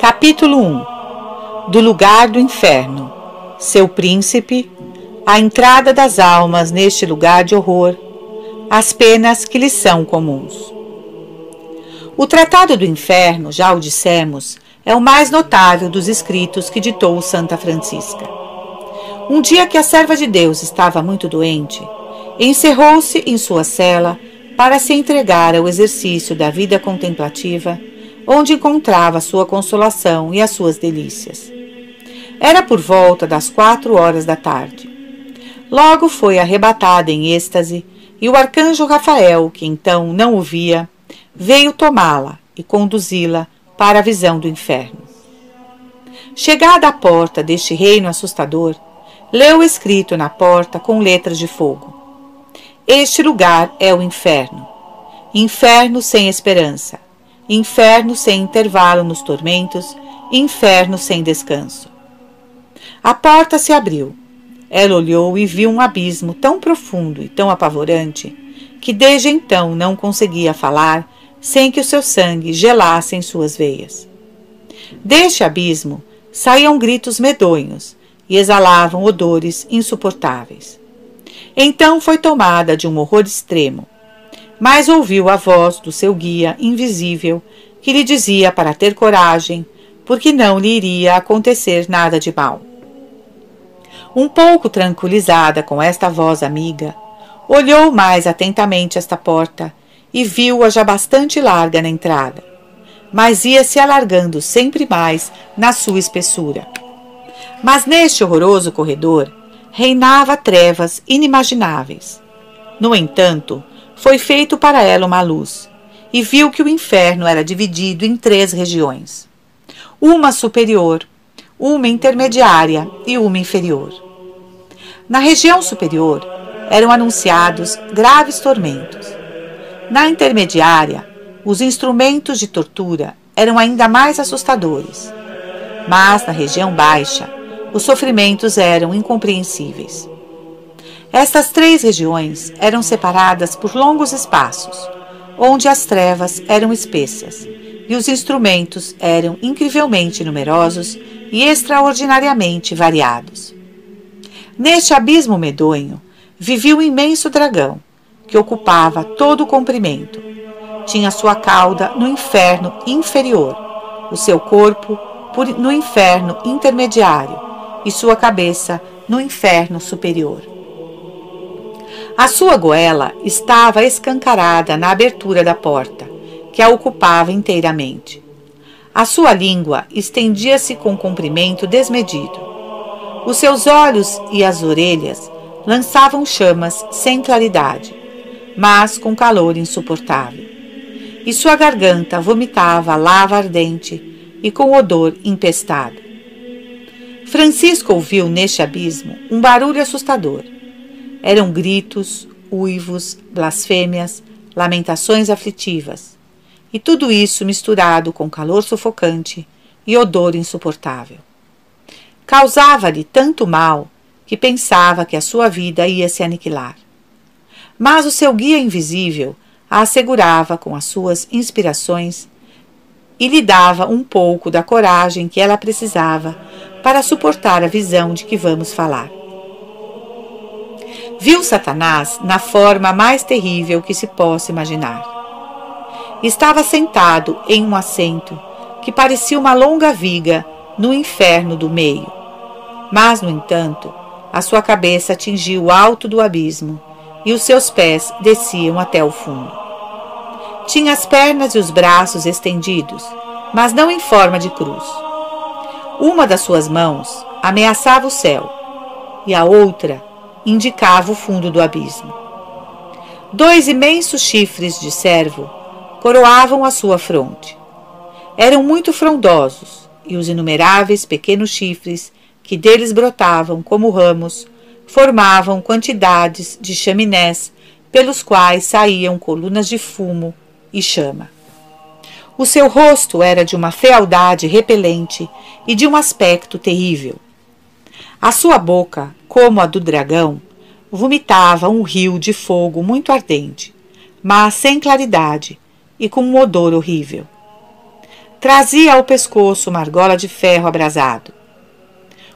Capítulo 1. Do lugar do inferno, seu príncipe, a entrada das almas neste lugar de horror, as penas que lhes são comuns. O Tratado do Inferno, já o dissemos, é o mais notável dos escritos que ditou Santa Francisca. Um dia que a serva de Deus estava muito doente, encerrou-se em sua cela para se entregar ao exercício da vida contemplativa, onde encontrava sua consolação e as suas delícias. Era por volta das 4 horas da tarde. Logo foi arrebatada em êxtase, e o arcanjo Rafael, que então não o via, veio tomá-la e conduzi-la para a visão do inferno. Chegada à porta deste reino assustador, leu escrito na porta com letras de fogo: Este lugar é o inferno. Inferno sem esperança. Inferno sem intervalo nos tormentos. Inferno sem descanso. A porta se abriu. Ela olhou e viu um abismo tão profundo e tão apavorante que desde então não conseguia falar sem que o seu sangue gelasse em suas veias. Deste abismo saíam gritos medonhos e exalavam odores insuportáveis. Então foi tomada de um horror extremo, mas ouviu a voz do seu guia invisível que lhe dizia para ter coragem, porque não lhe iria acontecer nada de mal. Um pouco tranquilizada com esta voz amiga, olhou mais atentamente esta porta e viu-a já bastante larga na entrada, mas ia se alargando sempre mais na sua espessura. Mas neste horroroso corredor reinava trevas inimagináveis. No entanto, foi feito para ela uma luz, e viu que o inferno era dividido em 3 regiões: uma superior, uma intermediária e uma inferior. Na região superior eram anunciados graves tormentos. Na intermediária, os instrumentos de tortura eram ainda mais assustadores. Mas na região baixa, os sofrimentos eram incompreensíveis. Estas 3 regiões eram separadas por longos espaços, onde as trevas eram espessas e os instrumentos eram incrivelmente numerosos e extraordinariamente variados. Neste abismo medonho vivia um imenso dragão, que ocupava todo o comprimento. Tinha sua cauda no inferno inferior, o seu corpo no inferno intermediário e sua cabeça no inferno superior. A sua goela estava escancarada na abertura da porta, que a ocupava inteiramente. A sua língua estendia-se com comprimento desmedido. Os seus olhos e as orelhas lançavam chamas sem claridade, mas com calor insuportável. E sua garganta vomitava lava ardente e com odor empestado. Francisco ouviu neste abismo um barulho assustador. Eram gritos, uivos, blasfêmias, lamentações aflitivas, e tudo isso misturado com calor sufocante e odor insuportável. Causava-lhe tanto mal que pensava que a sua vida ia se aniquilar. Mas o seu guia invisível a assegurava com as suas inspirações e lhe dava um pouco da coragem que ela precisava para suportar a visão de que vamos falar. Viu Satanás na forma mais terrível que se possa imaginar. Estava sentado em um assento que parecia uma longa viga no inferno do meio, mas, no entanto, a sua cabeça atingia o alto do abismo e os seus pés desciam até o fundo. Tinha as pernas e os braços estendidos, mas não em forma de cruz. Uma das suas mãos ameaçava o céu e a outra indicava o fundo do abismo. 2 imensos chifres de cervo coroavam a sua fronte. Eram muito frondosos, e os inumeráveis pequenos chifres que deles brotavam como ramos formavam quantidades de chaminés pelos quais saíam colunas de fumo e chama. O seu rosto era de uma fealdade repelente e de um aspecto terrível. A sua boca, como a do dragão, vomitava um rio de fogo muito ardente, mas sem claridade e com um odor horrível. Trazia ao pescoço uma argola de ferro abrasado.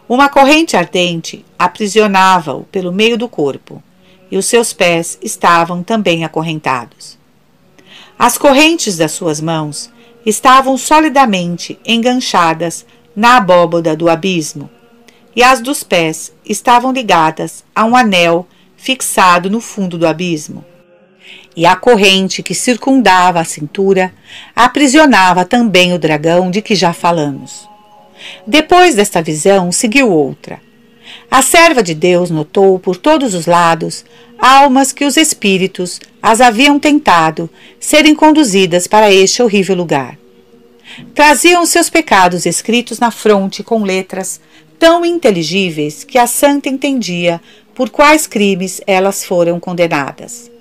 Uma corrente ardente aprisionava-o pelo meio do corpo, e os seus pés estavam também acorrentados. As correntes das suas mãos estavam solidamente enganchadas na abóboda do abismo, e as dos pés estavam ligadas a um anel fixado no fundo do abismo. E a corrente que circundava a cintura aprisionava também o dragão de que já falamos. Depois desta visão, seguiu outra. A serva de Deus notou por todos os lados almas que os espíritos as haviam tentado serem conduzidas para este horrível lugar. Traziam seus pecados escritos na fronte com letras tão inteligíveis que a santa entendia por quais crimes elas foram condenadas.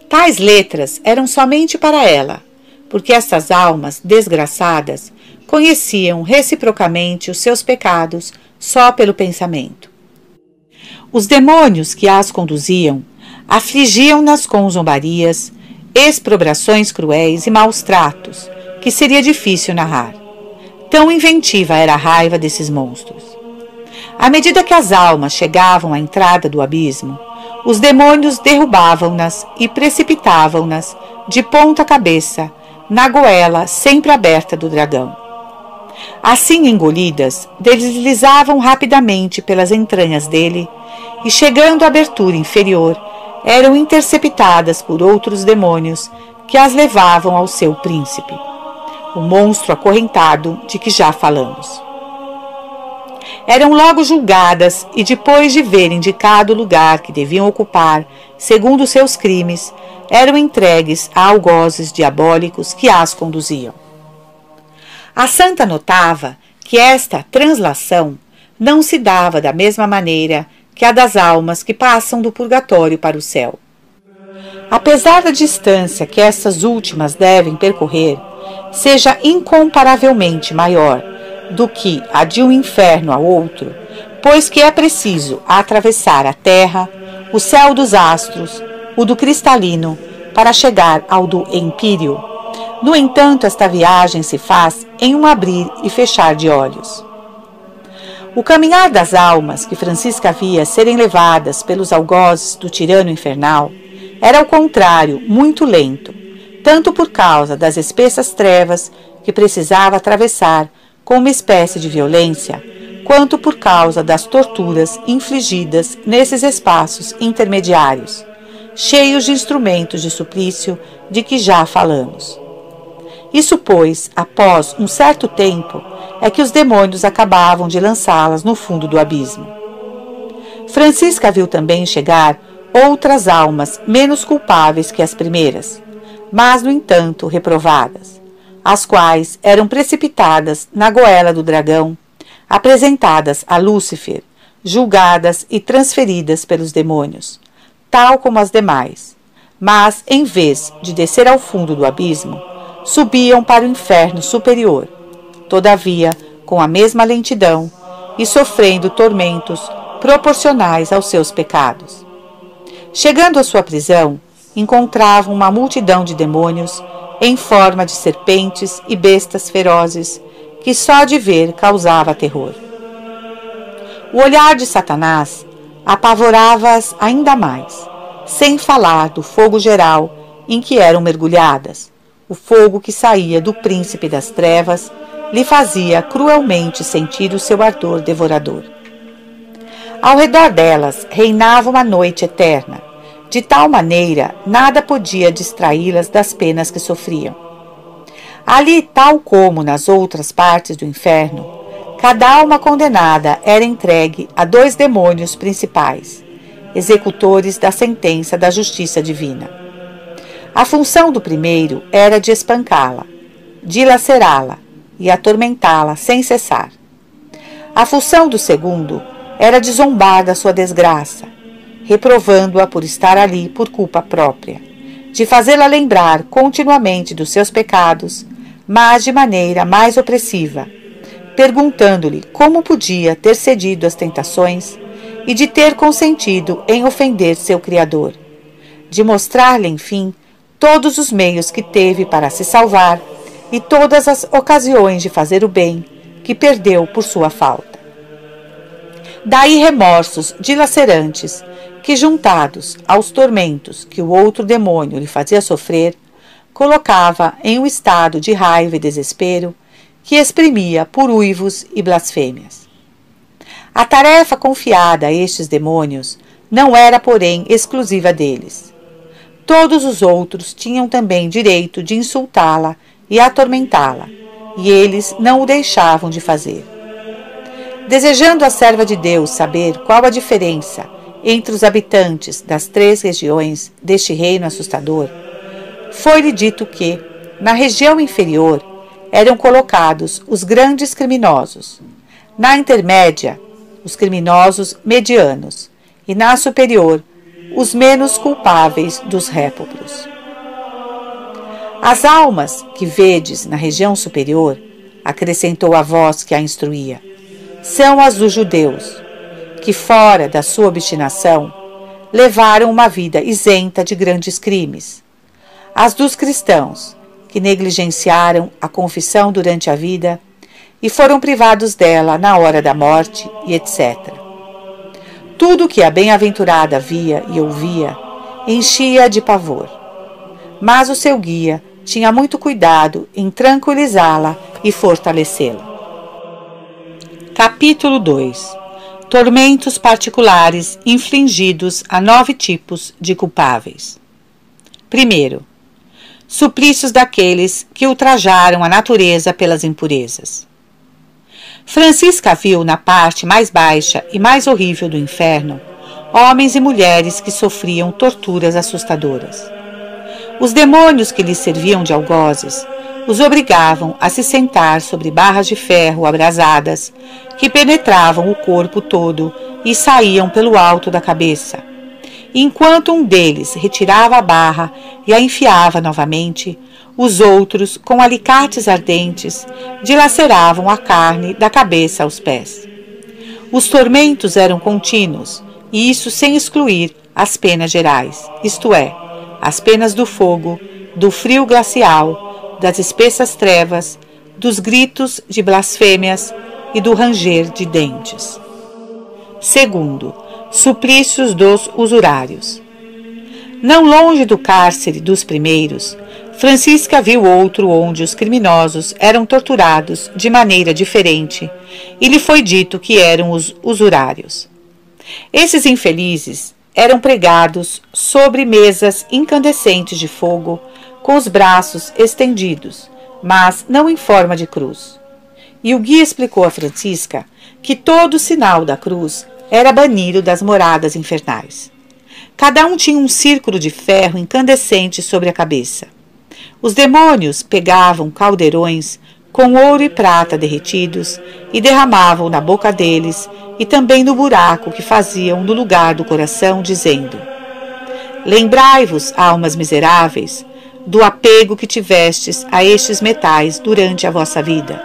Tais letras eram somente para ela, porque estas almas desgraçadas conheciam reciprocamente os seus pecados só pelo pensamento. Os demônios que as conduziam afligiam-nas com zombarias, exprobrações cruéis e maus tratos, que seria difícil narrar. Tão inventiva era a raiva desses monstros. À medida que as almas chegavam à entrada do abismo, os demônios derrubavam-nas e precipitavam-nas de ponta cabeça na goela sempre aberta do dragão. Assim engolidas, deslizavam rapidamente pelas entranhas dele e, chegando à abertura inferior, eram interceptadas por outros demônios que as levavam ao seu príncipe, o monstro acorrentado de que já falamos. Eram logo julgadas e, depois de ver indicado o lugar que deviam ocupar, segundo seus crimes, eram entregues a algozes diabólicos que as conduziam. A santa notava que esta translação não se dava da mesma maneira que a das almas que passam do purgatório para o céu. Apesar da distância que estas últimas devem percorrer, seja incomparavelmente maior do que a de um inferno ao outro, pois que é preciso atravessar a terra, o céu dos astros, o do cristalino, para chegar ao do empíreo. No entanto, esta viagem se faz em um abrir e fechar de olhos. O caminhar das almas que Francisca via serem levadas pelos algozes do tirano infernal era, ao contrário, muito lento, tanto por causa das espessas trevas que precisava atravessar com uma espécie de violência, quanto por causa das torturas infligidas nesses espaços intermediários, cheios de instrumentos de suplício de que já falamos. Isso, pois, após um certo tempo, é que os demônios acabavam de lançá-las no fundo do abismo. Francisca viu também chegar outras almas menos culpáveis que as primeiras, mas, no entanto, reprovadas, as quais eram precipitadas na goela do dragão, apresentadas a Lúcifer, julgadas e transferidas pelos demônios, tal como as demais, mas, em vez de descer ao fundo do abismo, subiam para o inferno superior, todavia com a mesma lentidão e sofrendo tormentos proporcionais aos seus pecados. Chegando à sua prisão, encontravam uma multidão de demônios em forma de serpentes e bestas ferozes, que só de ver causava terror. O olhar de Satanás apavorava-as ainda mais, sem falar do fogo geral em que eram mergulhadas. O fogo que saía do príncipe das trevas lhe fazia cruelmente sentir o seu ardor devorador. Ao redor delas reinava uma noite eterna, de tal maneira nada podia distraí-las das penas que sofriam. Ali, tal como nas outras partes do inferno, cada alma condenada era entregue a 2 demônios principais, executores da sentença da justiça divina. A função do primeiro era de espancá-la, dilacerá-la e atormentá-la sem cessar. A função do segundo era de zombar da sua desgraça, reprovando-a por estar ali por culpa própria, de fazê-la lembrar continuamente dos seus pecados, mas de maneira mais opressiva, perguntando-lhe como podia ter cedido às tentações e de ter consentido em ofender seu Criador, de mostrar-lhe, enfim, todos os meios que teve para se salvar, e todas as ocasiões de fazer o bem que perdeu por sua falta. Daí remorsos dilacerantes que, juntados aos tormentos que o outro demônio lhe fazia sofrer, colocava em um estado de raiva e desespero que exprimia por uivos e blasfêmias. A tarefa confiada a estes demônios não era, porém, exclusiva deles. Todos os outros tinham também direito de insultá-la e atormentá-la, e eles não o deixavam de fazer. Desejando a serva de Deus saber qual a diferença entre os habitantes das 3 regiões deste reino assustador, foi-lhe dito que, na região inferior, eram colocados os grandes criminosos, na intermédia, os criminosos medianos, e na superior, os menos culpáveis dos réprobos. As almas que vedes na região superior, acrescentou a voz que a instruía, são as dos judeus, que fora da sua obstinação, levaram uma vida isenta de grandes crimes. As dos cristãos, que negligenciaram a confissão durante a vida e foram privados dela na hora da morte, e etc. Tudo que a bem-aventurada via e ouvia enchia de pavor. Mas o seu guia tinha muito cuidado em tranquilizá-la e fortalecê-la. Capítulo 2. Tormentos particulares infligidos a 9 tipos de culpáveis. Primeiro, suplícios daqueles que ultrajaram a natureza pelas impurezas. Francisca viu na parte mais baixa e mais horrível do inferno homens e mulheres que sofriam torturas assustadoras. Os demônios que lhes serviam de algozes os obrigavam a se sentar sobre barras de ferro abrasadas que penetravam o corpo todo e saíam pelo alto da cabeça. Enquanto um deles retirava a barra e a enfiava novamente, os outros, com alicates ardentes, dilaceravam a carne da cabeça aos pés. Os tormentos eram contínuos, e isso sem excluir as penas gerais, isto é, as penas do fogo, do frio glacial, das espessas trevas, dos gritos de blasfêmias e do ranger de dentes. Segundo, suplícios dos usurários. Não longe do cárcere dos primeiros, Francisca viu outro onde os criminosos eram torturados de maneira diferente e lhe foi dito que eram os usurários. Esses infelizes eram pregados sobre mesas incandescentes de fogo com os braços estendidos, mas não em forma de cruz. E o guia explicou a Francisca que todo sinal da cruz era banido das moradas infernais. Cada um tinha um círculo de ferro incandescente sobre a cabeça. Os demônios pegavam caldeirões com ouro e prata derretidos e derramavam na boca deles e também no buraco que faziam no lugar do coração, dizendo: Lembrai-vos, almas miseráveis, do apego que tivestes a estes metais durante a vossa vida,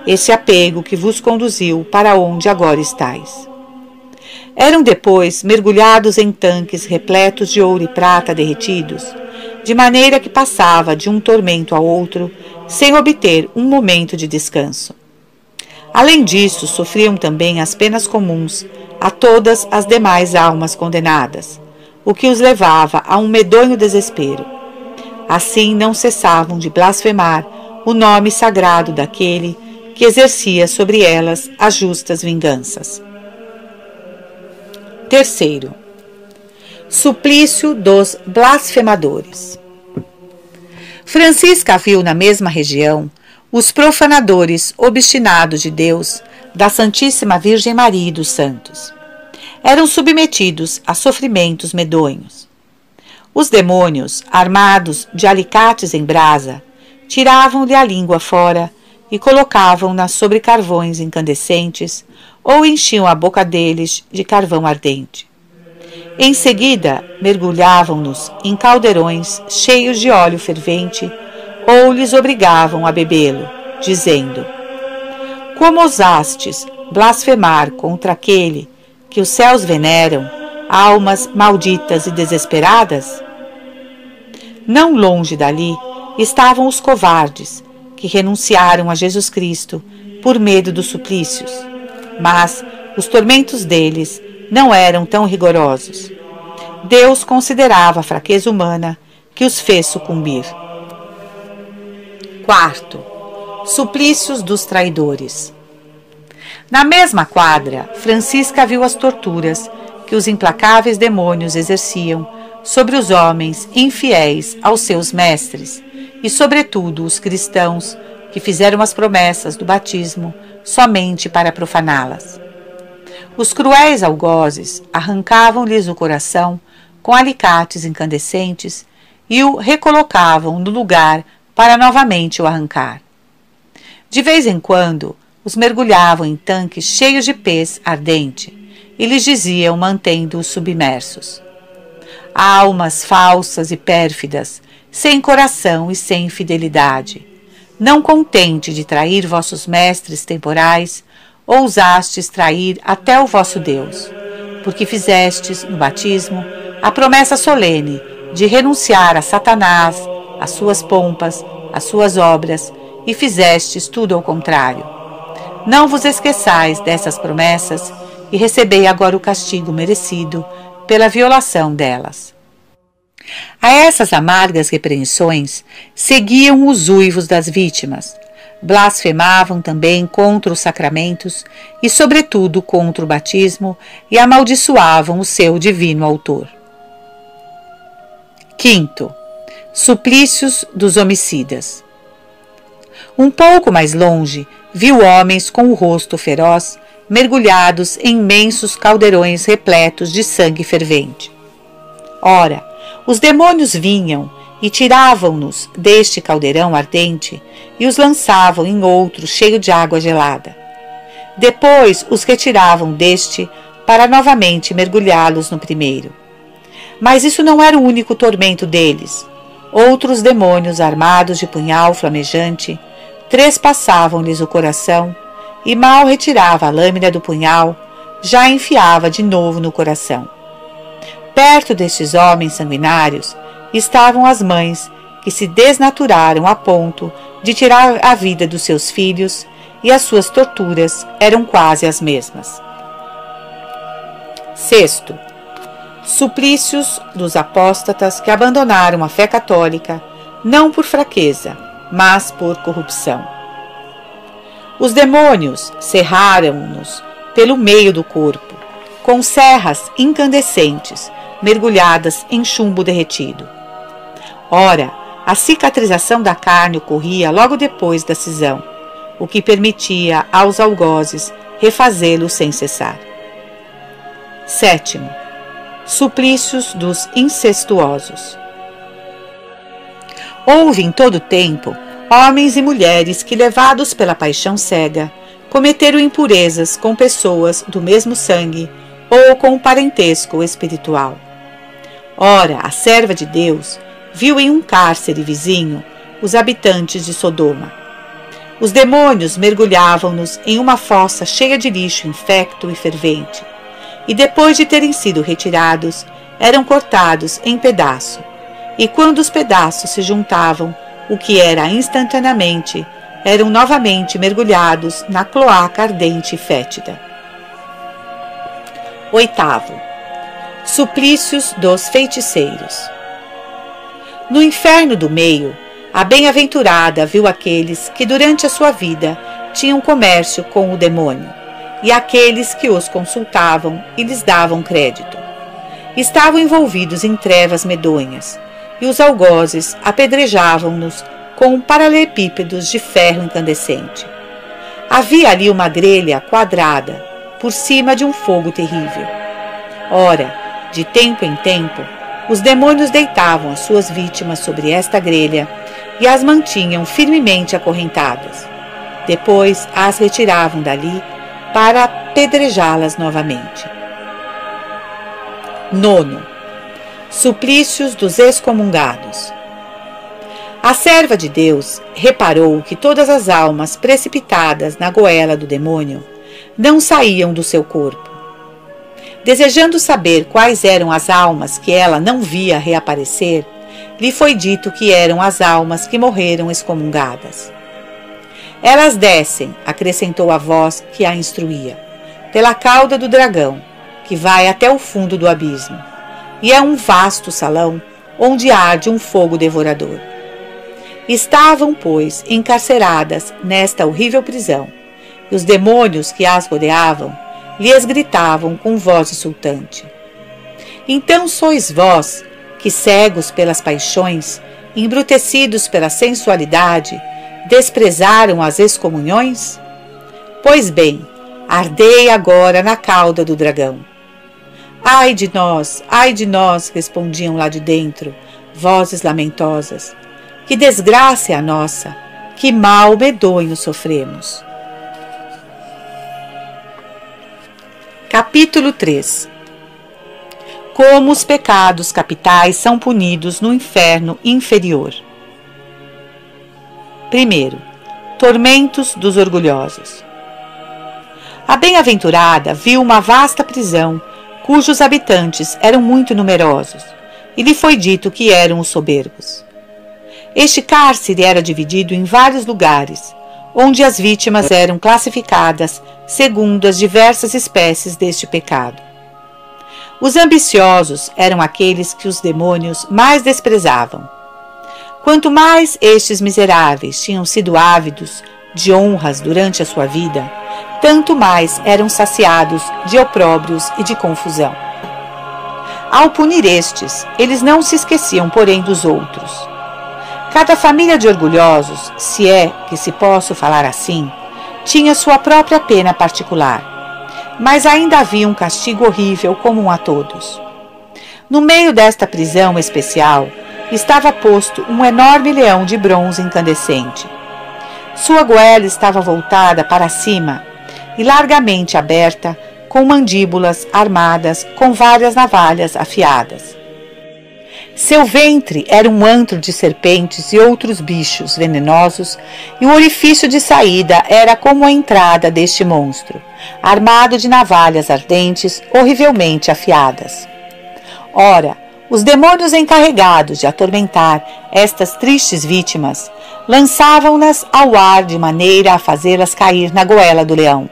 esse apego que vos conduziu para onde agora estáis. Eram depois mergulhados em tanques repletos de ouro e prata derretidos, de maneira que passava de um tormento a outro, sem obter um momento de descanso. Além disso, sofriam também as penas comuns a todas as demais almas condenadas, o que os levava a um medonho desespero. Assim não cessavam de blasfemar o nome sagrado daquele que exercia sobre elas as justas vinganças. Terceiro, suplício dos blasfemadores. Francisca viu na mesma região os profanadores obstinados de Deus, da Santíssima Virgem Maria e dos santos. Eram submetidos a sofrimentos medonhos. Os demônios, armados de alicates em brasa, tiravam-lhe a língua fora e colocavam-na sobre carvões incandescentes ou enchiam a boca deles de carvão ardente. Em seguida, mergulhavam-nos em caldeirões cheios de óleo fervente ou lhes obrigavam a bebê-lo, dizendo: Como ousastes blasfemar contra aquele que os céus veneram, almas malditas e desesperadas? Não longe dali estavam os covardes, que renunciaram a Jesus Cristo por medo dos suplícios, mas os tormentos deles não eram tão rigorosos. Deus considerava a fraqueza humana que os fez sucumbir. Quarto, suplícios dos traidores. Na mesma quadra, Francisca viu as torturas que os implacáveis demônios exerciam sobre os homens infiéis aos seus mestres e, sobretudo, os cristãos que fizeram as promessas do batismo somente para profaná-las. Os cruéis algozes arrancavam-lhes o coração com alicates incandescentes e o recolocavam no lugar para novamente o arrancar. De vez em quando, os mergulhavam em tanques cheios de pez ardente e lhes diziam, mantendo-os submersos: almas falsas e pérfidas, sem coração e sem fidelidade, não contente de trair vossos mestres temporais, ousastes trair até o vosso Deus, porque fizestes, no batismo, a promessa solene de renunciar a Satanás, às suas pompas, às suas obras, e fizestes tudo ao contrário. Não vos esqueçais dessas promessas e recebei agora o castigo merecido pela violação delas. A essas amargas repreensões seguiam os uivos das vítimas. Blasfemavam também contra os sacramentos e, sobretudo, contra o batismo e amaldiçoavam o seu divino autor. Quinto, suplícios dos homicidas. Um pouco mais longe, viu homens com o rosto feroz mergulhados em imensos caldeirões repletos de sangue fervente. Ora, os demônios vinham e tiravam-nos deste caldeirão ardente e os lançavam em outro cheio de água gelada. Depois os retiravam deste para novamente mergulhá-los no primeiro. Mas isso não era o único tormento deles. Outros demônios armados de punhal flamejante trespassavam-lhes o coração e, mal retirava a lâmina do punhal, já enfiava de novo no coração. Perto destes homens sanguinários estavam as mães que se desnaturaram a ponto de tirar a vida dos seus filhos, e as suas torturas eram quase as mesmas. Sexto, suplícios dos apóstatas que abandonaram a fé católica não por fraqueza, mas por corrupção. Os demônios serraram-nos pelo meio do corpo, com serras incandescentes mergulhadas em chumbo derretido. Ora, a cicatrização da carne ocorria logo depois da cisão, o que permitia aos algozes refazê-lo sem cessar. Sétimo, suplícios dos incestuosos. Houve em todo o tempo homens e mulheres que, levados pela paixão cega, cometeram impurezas com pessoas do mesmo sangue ou com o parentesco espiritual. Ora, a serva de Deus viu em um cárcere vizinho os habitantes de Sodoma. Os demônios mergulhavam-nos em uma fossa cheia de lixo infecto e fervente, e depois de terem sido retirados, eram cortados em pedaço, e quando os pedaços se juntavam, o que era instantaneamente, eram novamente mergulhados na cloaca ardente e fétida. Oitavo, suplícios dos feiticeiros. No inferno do meio, a bem-aventurada viu aqueles que durante a sua vida tinham comércio com o demônio, e aqueles que os consultavam e lhes davam crédito. Estavam envolvidos em trevas medonhas, e os algozes apedrejavam-nos com paralelepípedos de ferro incandescente. Havia ali uma grelha quadrada, por cima de um fogo terrível. Ora, de tempo em tempo, os demônios deitavam as suas vítimas sobre esta grelha e as mantinham firmemente acorrentadas. Depois as retiravam dali para apedrejá-las novamente. Nono, suplícios dos excomungados. A serva de Deus reparou que todas as almas precipitadas na goela do demônio não saíam do seu corpo. Desejando saber quais eram as almas que ela não via reaparecer, lhe foi dito que eram as almas que morreram excomungadas. Elas descem, acrescentou a voz que a instruía, pela cauda do dragão, que vai até o fundo do abismo, e é um vasto salão onde arde um fogo devorador. Estavam, pois, encarceradas nesta horrível prisão, e os demônios que as rodeavam lhes gritavam com voz insultante: então sois vós, que cegos pelas paixões, embrutecidos pela sensualidade, desprezaram as excomunhões? Pois bem, ardei agora na cauda do dragão. Ai de nós, respondiam lá de dentro, vozes lamentosas. Que desgraça é a nossa, que mal medonho sofremos. Capítulo 3. Como os pecados capitais são punidos no inferno inferior. Primeiro, tormentos dos orgulhosos. A bem-aventurada viu uma vasta prisão, cujos habitantes eram muito numerosos, e lhe foi dito que eram os soberbos. Este cárcere era dividido em vários lugares, onde as vítimas eram classificadas segundo as diversas espécies deste pecado. Os ambiciosos eram aqueles que os demônios mais desprezavam. Quanto mais estes miseráveis tinham sido ávidos de honras durante a sua vida, tanto mais eram saciados de opróbrios e de confusão. Ao punir estes, eles não se esqueciam, porém, dos outros. Cada família de orgulhosos, se é que se possa falar assim, tinha sua própria pena particular, mas ainda havia um castigo horrível comum a todos. No meio desta prisão especial estava posto um enorme leão de bronze incandescente. Sua goela estava voltada para cima e largamente aberta, com mandíbulas armadas com várias navalhas afiadas. Seu ventre era um antro de serpentes e outros bichos venenosos, e o orifício de saída era como a entrada deste monstro, armado de navalhas ardentes horrivelmente afiadas. Ora, os demônios encarregados de atormentar estas tristes vítimas lançavam-nas ao ar de maneira a fazê-las cair na goela do leão.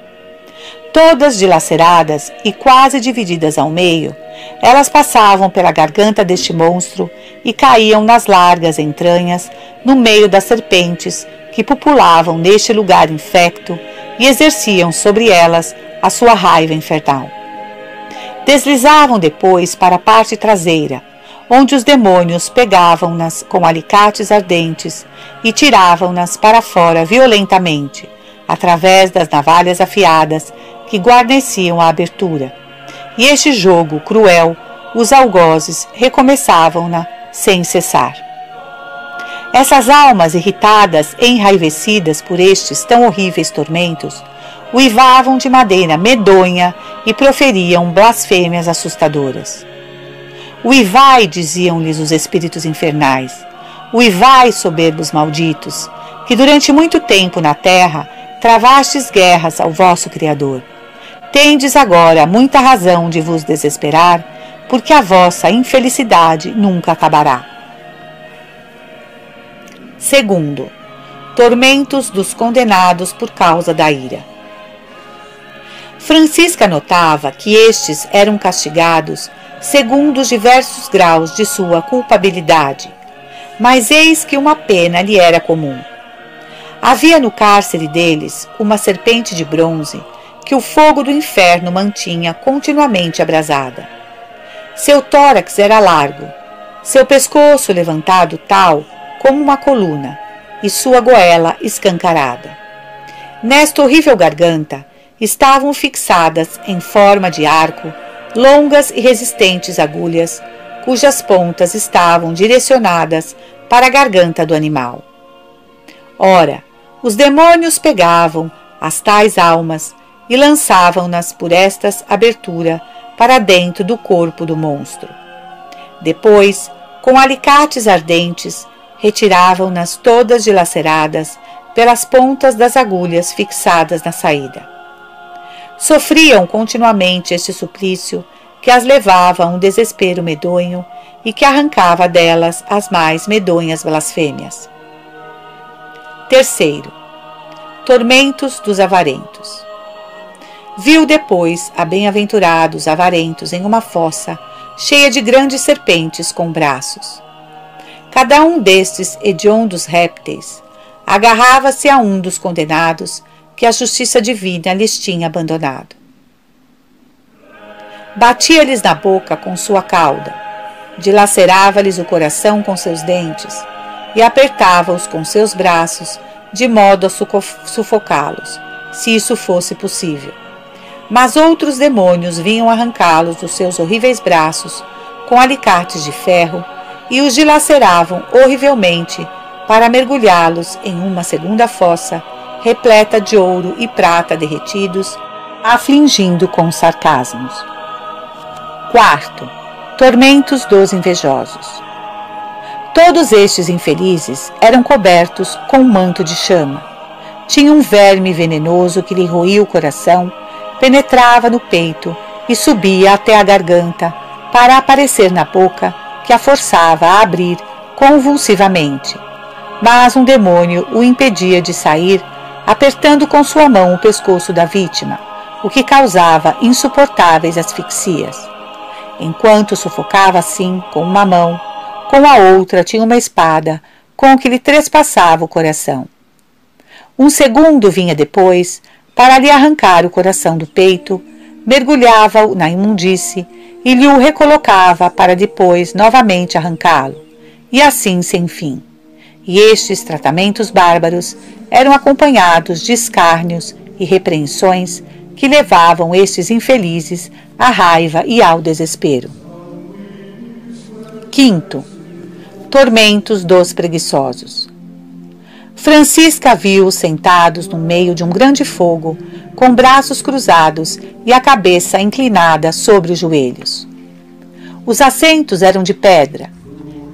Todas dilaceradas e quase divididas ao meio, elas passavam pela garganta deste monstro e caíam nas largas entranhas no meio das serpentes que populavam neste lugar infecto e exerciam sobre elas a sua raiva infernal. Deslizavam depois para a parte traseira, onde os demônios pegavam-nas com alicates ardentes e tiravam-nas para fora violentamente, através das navalhas afiadas que guarneciam a abertura. E este jogo cruel, os algozes recomeçavam-na sem cessar. Essas almas irritadas e enraivecidas por estes tão horríveis tormentos, uivavam de maneira medonha e proferiam blasfêmias assustadoras. Uivai, diziam-lhes os espíritos infernais, uivai, soberbos malditos, que durante muito tempo na terra travastes guerras ao vosso Criador. Tendes agora muita razão de vos desesperar, porque a vossa infelicidade nunca acabará. Segundo, tormentos dos condenados por causa da ira. Francisca notava que estes eram castigados segundo os diversos graus de sua culpabilidade, mas eis que uma pena lhe era comum. Havia no cárcere deles uma serpente de bronze que o fogo do inferno mantinha continuamente abrasada. Seu tórax era largo, seu pescoço levantado tal como uma coluna, e sua goela escancarada. Nesta horrível garganta estavam fixadas em forma de arco longas e resistentes agulhas, cujas pontas estavam direcionadas para a garganta do animal. Ora, os demônios pegavam as tais almas e lançavam-nas por estas abertura para dentro do corpo do monstro. Depois, com alicates ardentes, retiravam-nas todas dilaceradas pelas pontas das agulhas fixadas na saída. Sofriam continuamente este suplício que as levava a um desespero medonho e que arrancava delas as mais medonhas blasfêmias. Terceiro, Tormentos dos avarentos. Viu depois a bem-aventurados avarentos em uma fossa cheia de grandes serpentes com braços. Cada um destes hediondos répteis agarrava-se a um dos condenados que a justiça divina lhes tinha abandonado. Batia-lhes na boca com sua cauda, dilacerava-lhes o coração com seus dentes e apertava-os com seus braços de modo a sufocá-los, se isso fosse possível. Mas outros demônios vinham arrancá-los dos seus horríveis braços com alicates de ferro e os dilaceravam horrivelmente para mergulhá-los em uma segunda fossa repleta de ouro e prata derretidos, afligindo com sarcasmos. Quarto, tormentos dos invejosos. Todos estes infelizes eram cobertos com um manto de chama. Tinha um verme venenoso que lhe roía o coração, penetrava no peito e subia até a garganta para aparecer na boca, que a forçava a abrir convulsivamente. Mas um demônio o impedia de sair, apertando com sua mão o pescoço da vítima, o que causava insuportáveis asfixias. Enquanto sufocava assim com uma mão, com a outra tinha uma espada com que lhe trespassava o coração. Um segundo vinha depois para lhe arrancar o coração do peito, mergulhava-o na imundície e lhe o recolocava para depois novamente arrancá-lo, e assim sem fim. E estes tratamentos bárbaros eram acompanhados de escárnios e repreensões que levavam estes infelizes à raiva e ao desespero. Quinto, tormentos dos preguiçosos. Francisca viu-os sentados no meio de um grande fogo, com braços cruzados e a cabeça inclinada sobre os joelhos. Os assentos eram de pedra.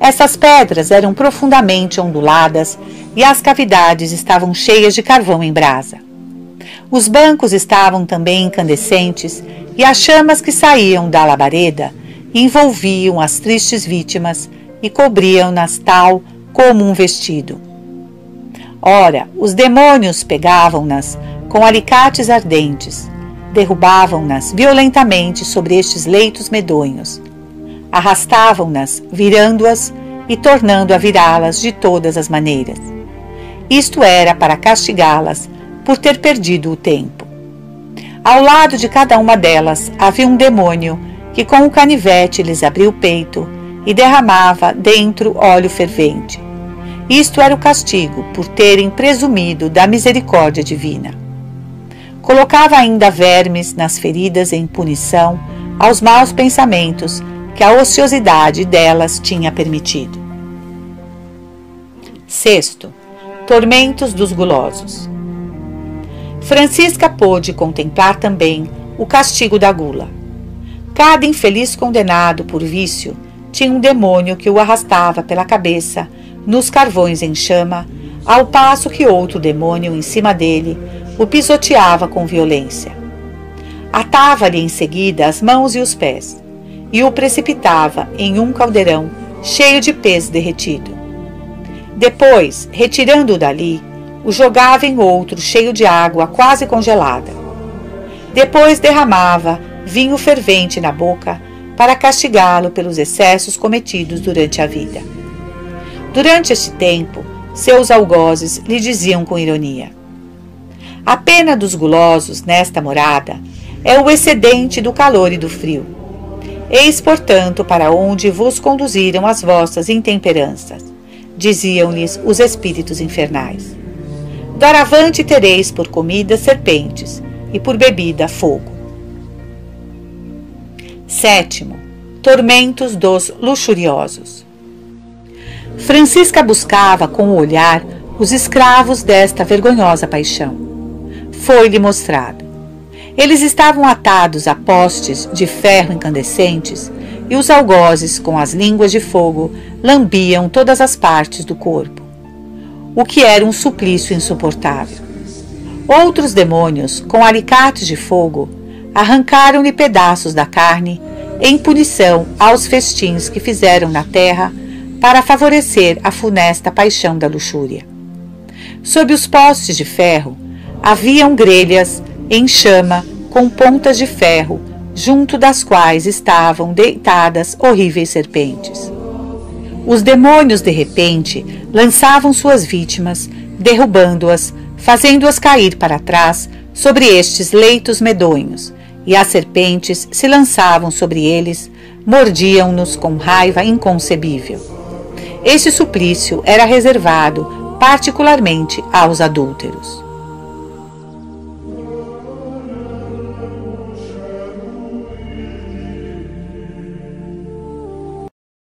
Essas pedras eram profundamente onduladas e as cavidades estavam cheias de carvão em brasa. Os bancos estavam também incandescentes e as chamas que saíam da labareda envolviam as tristes vítimas e cobriam-nas tal como um vestido. Ora, os demônios pegavam-nas com alicates ardentes, derrubavam-nas violentamente sobre estes leitos medonhos, arrastavam-nas, virando-as e tornando a virá-las de todas as maneiras. Isto era para castigá-las por ter perdido o tempo. Ao lado de cada uma delas havia um demônio que com o canivete lhes abria o peito e derramava dentro óleo fervente. Isto era o castigo por terem presumido da misericórdia divina. Colocava ainda vermes nas feridas em punição aos maus pensamentos que a ociosidade delas tinha permitido. Sexto, tormentos dos gulosos. Francisca pôde contemplar também o castigo da gula. Cada infeliz condenado por vício tinha um demônio que o arrastava pela cabeça nos carvões em chama, ao passo que outro demônio em cima dele o pisoteava com violência. Atava-lhe em seguida as mãos e os pés e o precipitava em um caldeirão cheio de pez derretido. Depois, retirando-o dali, o jogava em outro cheio de água quase congelada. Depois derramava vinho fervente na boca para castigá-lo pelos excessos cometidos durante a vida. Durante este tempo, seus algozes lhe diziam com ironia: a pena dos gulosos nesta morada é o excedente do calor e do frio. Eis, portanto, para onde vos conduziram as vossas intemperanças, diziam-lhes os espíritos infernais. Doravante tereis por comida serpentes e por bebida fogo. Sétimo, tormentos dos luxuriosos. Francisca buscava com o olhar os escravos desta vergonhosa paixão. Foi-lhe mostrado. Eles estavam atados a postes de ferro incandescentes e os algozes com as línguas de fogo lambiam todas as partes do corpo, o que era um suplício insuportável. Outros demônios, com alicates de fogo, arrancaram-lhe pedaços da carne em punição aos festins que fizeram na terra para favorecer a funesta paixão da luxúria. Sob os postes de ferro, Haviam grelhas em chama com pontas de ferro, junto das quais estavam deitadas horríveis serpentes. Os demônios, de repente, lançavam suas vítimas, derrubando-as, fazendo-as cair para trás sobre estes leitos medonhos, e as serpentes se lançavam sobre eles, mordiam-nos com raiva inconcebível. Este suplício era reservado particularmente aos adúlteros.